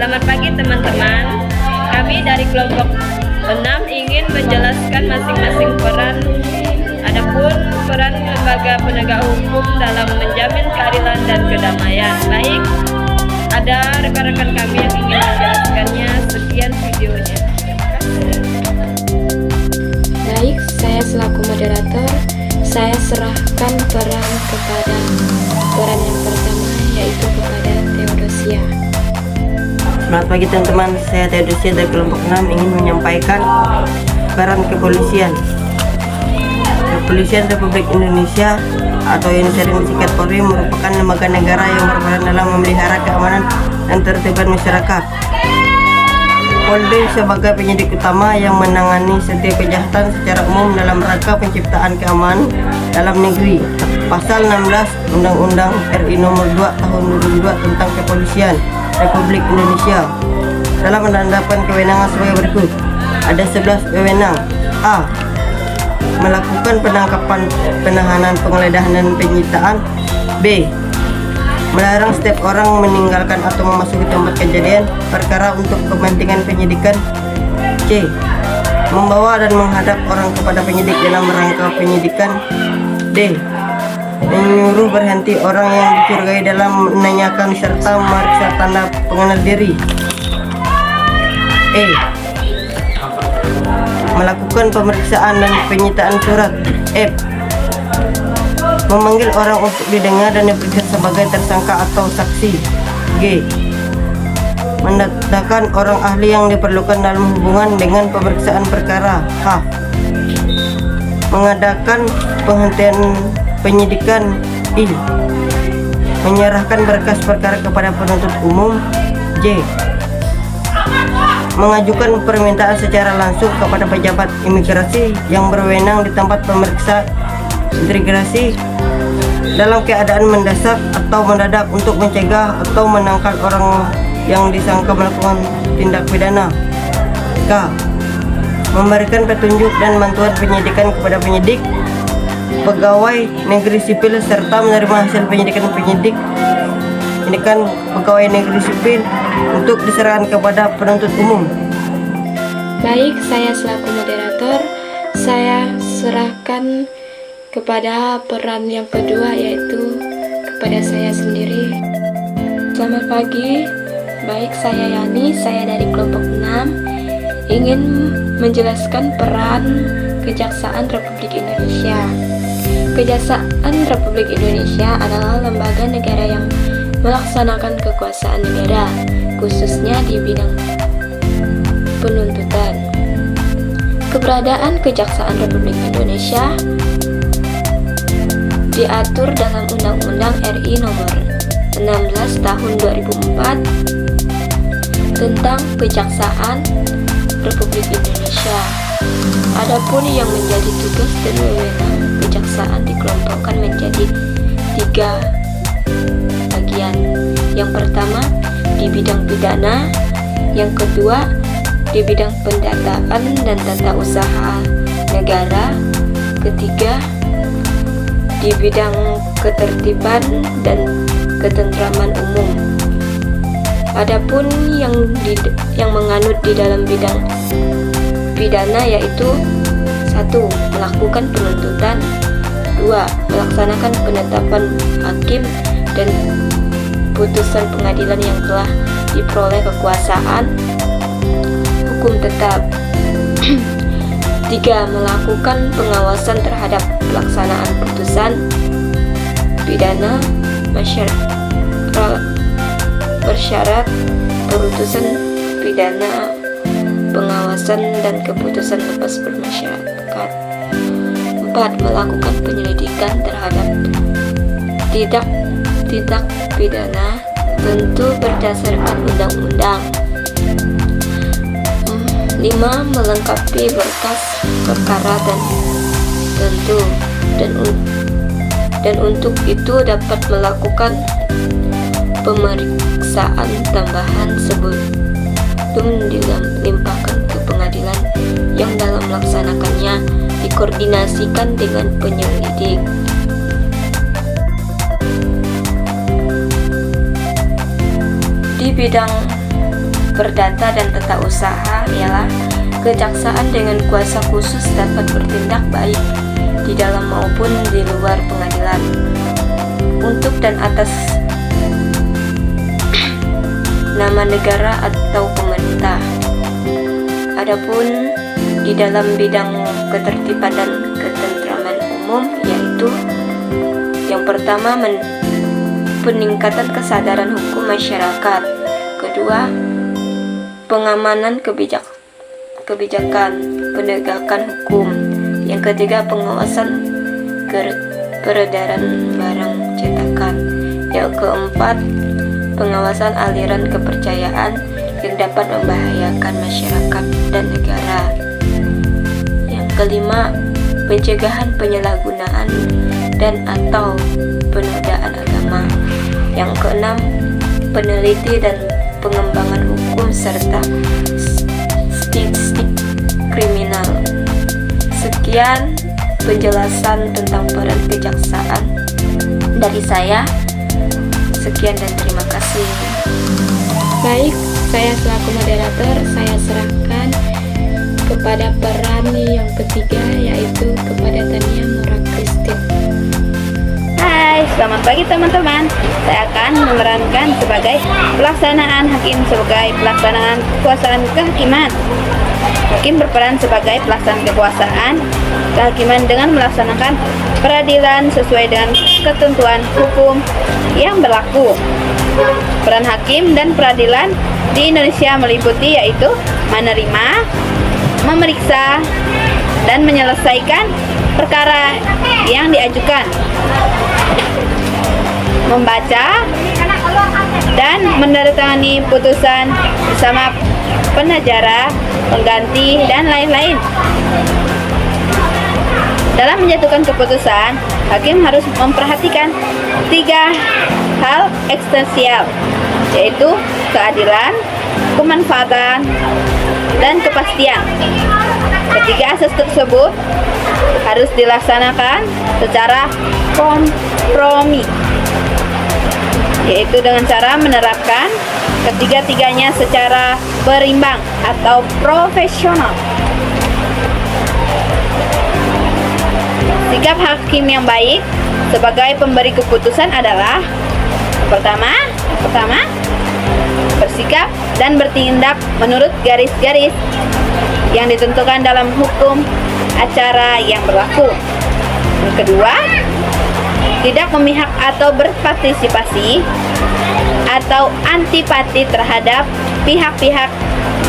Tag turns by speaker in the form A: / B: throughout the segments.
A: Selamat pagi teman-teman. Kami dari kelompok 6 ingin menjelaskan masing-masing peran. Adapun peran lembaga penegak hukum dalam menjamin keadilan dan kedamaian. Baik, ada rekan-rekan kami yang ingin menjelaskannya. Sekian videonya.
B: Baik, saya selaku moderator, saya serahkan peran yang pertama, yaitu kepada Theodosia.
C: Selamat pagi teman-teman, saya Theodosia dari kelompok 6 ingin menyampaikan peran kepolisian. Kepolisian Republik Indonesia atau yang sering disingkat Polri merupakan lembaga negara yang berperan dalam memelihara keamanan dan ketertiban masyarakat. Polri sebagai penyidik utama yang menangani setiap kejahatan secara umum dalam rangka penciptaan keamanan dalam negeri. Pasal 16 Undang-Undang RI Nomor 2 Tahun 2002 tentang Kepolisian Republik Indonesia dalam menetapkan kewenangan sebagai berikut. Ada 11 wewenang. A. Melakukan penangkapan, penahanan, penggeledahan dan penyitaan. B. Melarang setiap orang meninggalkan atau memasuki tempat kejadian perkara untuk kepentingan penyidikan. C. Membawa dan menghadap orang kepada penyidik dalam rangka penyidikan. D. Menyuruh berhenti orang yang dicurigai dalam menanyakan serta memeriksa tanda pengenal diri. E. Melakukan pemeriksaan dan penyitaan surat. F. Memanggil orang untuk didengar dan diperiksa sebagai tersangka atau saksi. G. Mendatangkan orang ahli yang diperlukan dalam hubungan dengan pemeriksaan perkara. H. Mengadakan penghentian penyidikan. I. Menyerahkan berkas perkara kepada penuntut umum. J. Mengajukan permintaan secara langsung kepada pejabat imigrasi yang berwenang di tempat pemeriksa imigrasi dalam keadaan mendesak atau mendadak untuk mencegah atau menangkap orang yang disangka melakukan tindak pidana. K. Memberikan petunjuk dan bantuan penyidikan kepada penyidik, pegawai negeri sipil serta menerima hasil penyidikan pegawai negeri sipil untuk diserahkan kepada penuntut umum.
B: Baik, saya selaku moderator, saya serahkan kepada peran yang kedua, yaitu kepada saya sendiri. Selamat pagi. Baik, saya Yani, saya dari kelompok 6 ingin menjelaskan peran Kejaksaan Republik Indonesia. Kejaksaan Republik Indonesia adalah lembaga negara yang melaksanakan kekuasaan negara, khususnya di bidang penuntutan. Keberadaan Kejaksaan Republik Indonesia diatur dalam Undang-Undang RI Nomor 16 Tahun 2004 tentang Kejaksaan Republik Indonesia. Adapun yang menjadi tugas dan wewenang kejaksaan dikelompokkan menjadi 3 bagian. Yang pertama di bidang pidana, yang kedua di bidang pendataan dan tata usaha negara, ketiga di bidang ketertiban dan ketentraman umum. Adapun yang menganut di dalam bidang pidana yaitu 1. Melakukan penuntutan, 2. Melaksanakan penetapan hakim dan putusan pengadilan yang telah diperoleh kekuasaan hukum tetap. 3. Melakukan pengawasan terhadap pelaksanaan putusan pidana bersyarat putusan pidana, pengawasan dan keputusan lepas bermasyarakat. 4. Melakukan penyelidikan terhadap tindak pidana tentu berdasarkan undang-undang. 5. Melengkapi berkas perkara dan untuk itu dapat melakukan pemeriksaan tambahan sebelum dilimpahkan ke pengadilan yang dalam melaksanakannya dikoordinasikan dengan penyelidik. Di bidang perdata dan tata usaha ialah kejaksaan dengan kuasa khusus dapat bertindak baik di dalam maupun di luar pengadilan untuk dan atas nama negara atau pemerintah. Adapun di dalam bidang ketertiban dan ketentraman umum, yaitu yang pertama peningkatan kesadaran hukum masyarakat, kedua pengamanan kebijakan penegakan hukum, yang ketiga pengawasan peredaran barang cetakan, yang keempat pengawasan aliran kepercayaan yang dapat membahayakan masyarakat dan negara, yang kelima pencegahan penyalahgunaan dan atau penodaan agama, yang keenam peneliti dan pengembangan hukum serta statistik kriminal. Sekian penjelasan tentang peran kejaksaan dari saya. Sekian dan terima kasih.
D: Baik, saya selaku moderator, saya serahkan kepada peran yang ketiga, yaitu kepada Tania Mura Christine.
A: Hai, selamat pagi teman-teman. Saya akan memerankan sebagai pelaksanaan hakim sebagai pelaksanaan kekuasaan kehakiman. Hakim berperan sebagai pelaksana kekuasaan kehakiman dengan melaksanakan peradilan sesuai dengan ketentuan hukum yang berlaku. Peran hakim dan peradilan di Indonesia meliputi yaitu menerima, memeriksa, dan menyelesaikan perkara yang diajukan, membaca dan menandatangani putusan bersama penjara, pengganti, dan lain-lain. Dalam menjatuhkan keputusan, hakim harus memperhatikan 3 hal esensial, yaitu keadilan, kemanfaatan, dan kepastian. Ketiga asas tersebut harus dilaksanakan secara kompromi, yaitu dengan cara menerapkan ketiga-tiganya secara berimbang atau profesional. Sikap hakim yang baik sebagai pemberi keputusan adalah pertama, bersikap dan bertindak menurut garis-garis yang ditentukan dalam hukum acara yang berlaku. Yang kedua, tidak memihak atau berpartisipasi atau antipati terhadap pihak-pihak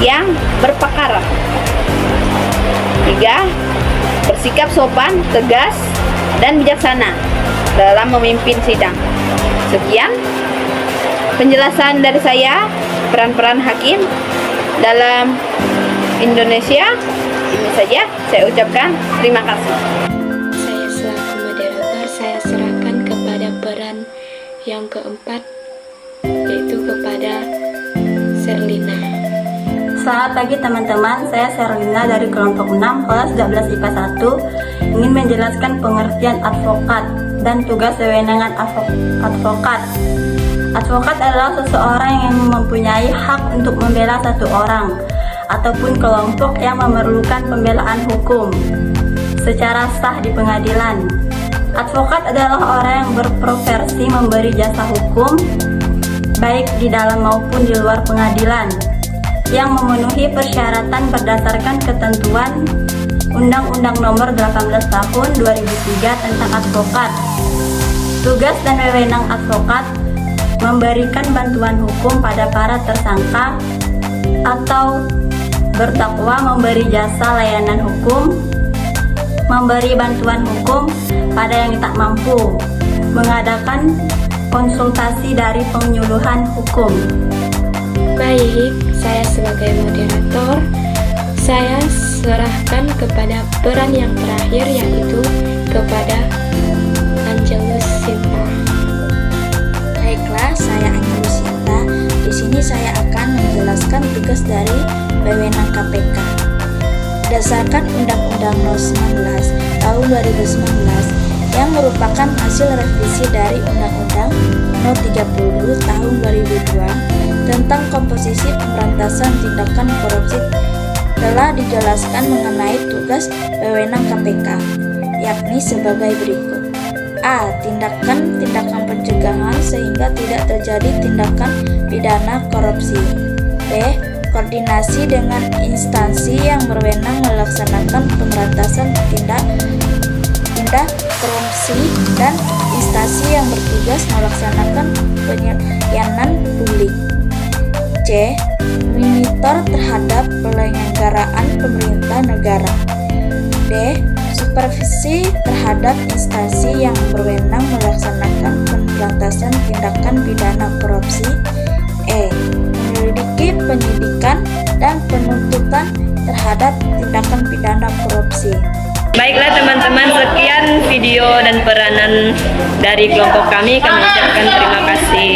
A: yang berperkara. Tiga, bersikap sopan, tegas, dan bijaksana dalam memimpin sidang. Sekian penjelasan dari saya peran-peran hakim dalam Indonesia. Ini saja saya ucapkan terima kasih.
D: Saya selaku moderator, saya serahkan kepada peran yang keempat, yaitu kepada Serlina.
E: Selamat pagi teman-teman, saya Serlina dari kelompok 6 kelas 12 IPA 1 ingin menjelaskan pengertian advokat dan tugas wewenangan advokat. Advokat adalah seseorang yang mempunyai hak untuk membela satu orang ataupun kelompok yang memerlukan pembelaan hukum secara sah di pengadilan. Advokat adalah orang yang berprofesi memberi jasa hukum baik di dalam maupun di luar pengadilan, yang memenuhi persyaratan berdasarkan ketentuan Undang-Undang Nomor 18 Tahun 2003 tentang advokat. Tugas dan wewenang advokat memberikan bantuan hukum pada para tersangka atau berdakwa, memberi jasa layanan hukum, memberi bantuan hukum pada yang tak mampu, mengadakan konsultasi dari penyuluhan hukum.
D: Baik, saya sebagai moderator, saya serahkan kepada peran yang terakhir, yaitu kepada Angelus Sinta.
F: Baiklah, saya Angelus Sinta. Di sini saya akan menjelaskan tugas dari wewenang KPK. Berdasarkan Undang-Undang Nomor 19 Tahun 2019 yang merupakan hasil revisi dari Undang-Undang No 30 Tahun 2002 tentang Komposisi Pemberantasan Tindakan Korupsi telah dijelaskan mengenai tugas wewenang KPK, yakni sebagai berikut. A. Tindakan-tindakan pencegahan sehingga tidak terjadi tindakan pidana korupsi. B. Koordinasi dengan instansi yang berwenang melaksanakan pemberantasan tindak korupsi dan instansi yang bertugas melaksanakan pelayanan publik. C. Monitor terhadap penyelenggaraan pemerintah negara. D. Supervisi terhadap instansi yang berwenang melaksanakan pemberantasan tindakan pidana korupsi. E. Menyelidiki penyidikan dan penuntutan terhadap tindakan pidana korupsi.
A: Baiklah teman-teman, sekian video dan peranan dari kelompok kami ucapkan terima kasih.